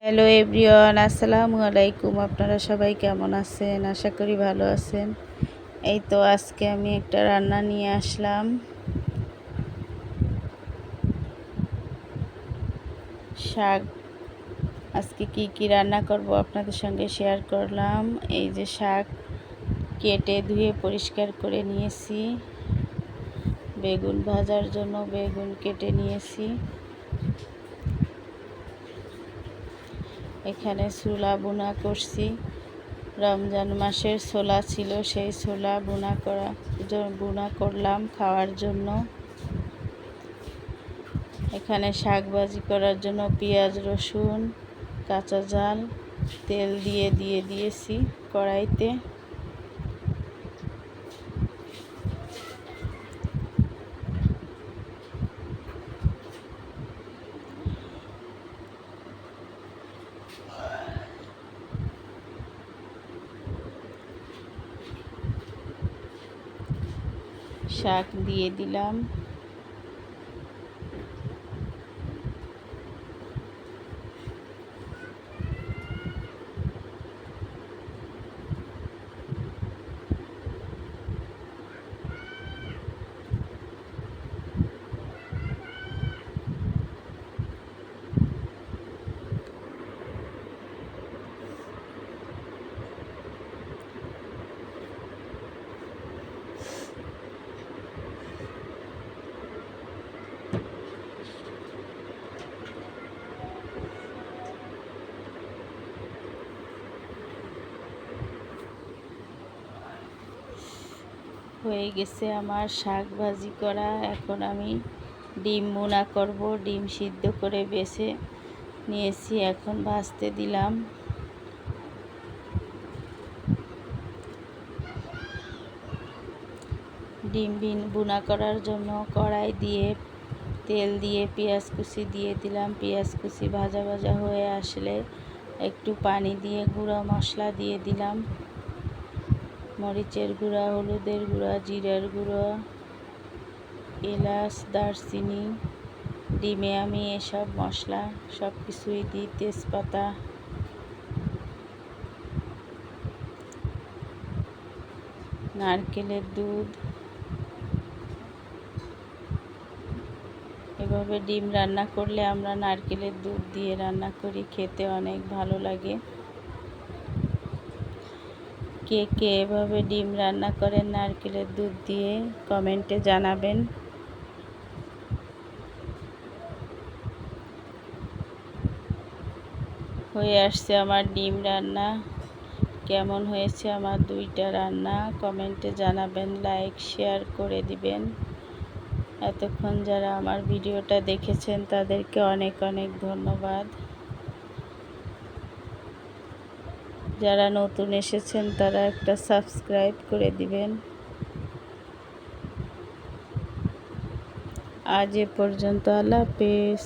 Hello everyone, আসসালামু আলাইকুম। আপনারা সবাই কেমন আছেন? আশা করি ভালো আছেন। এই তো আজকে আমি একটা রান্না নিয়ে আসলাম, শাক। আজকে কি রান্না করব আপনাদের সঙ্গে শেয়ার করলাম। এই যে শাক কেটে ধুয়ে পরিষ্কার করে নিয়েছি। বেগুন ভাজার জন্য বেগুন কেটে নিয়েছি। এখানে ছোলা বোনা করছি। রমজান মাসের ছোলা ছিল, সেই ছোলা বোনা করলাম খাওয়ার জন্য। এখানে শাক ভাজি করার জন্য পেঁয়াজ, রসুন, কাঁচা ঝাল, তেল দিয়ে দিয়েছি কড়াইতে। শাক দিয়ে দিলাম। হয়ে গেছে আমার শাক ভাজি করা। এখন আমি ডিম ভুনা করব। ডিম সিদ্ধ করে বেছে নিয়েছি, এখন ভাজতে দিলাম। ডিম ভুনা করার জন্য কড়াই দিয়ে তেল দিয়ে পেঁয়াজ কুচি দিয়ে দিলাম। পেঁয়াজ কুচি ভাজা ভাজা হয়ে আসলে একটু পানি দিয়ে গুঁড়া মশলা দিয়ে দিলাম। মরিচের গুঁড়া, হলুদের গুঁড়া, জিরার গুঁড়ো, এলাচ, দারচিনি। ডিমে আমি এসব মশলা সব কিছুই দিই, তেজপাতা। নারকেলের দুধ। এভাবে ডিম রান্না করলে আমরা নারকেলের দুধ দিয়ে রান্না করি, খেতে অনেক ভালো লাগে। কে কে এভাবে ডিম রান্না করেন নারকেলের দুধ দিয়ে কমেন্টে জানাবেন। হয়ে আসছে আমার ডিম রান্না। কেমন হয়েছে আমার দুইটা রান্না কমেন্টে জানাবেন, লাইক শেয়ার করে দিবেন। এতক্ষণ যারা আমার ভিডিওটা দেখেছেন তাদেরকে অনেক অনেক ধন্যবাদ। যারা নতুন এসেছেন তারা একটা সাবস্ক্রাইব করে দিবেন। আজ এ পর্যন্ত, আল্লাহ হাফেজ।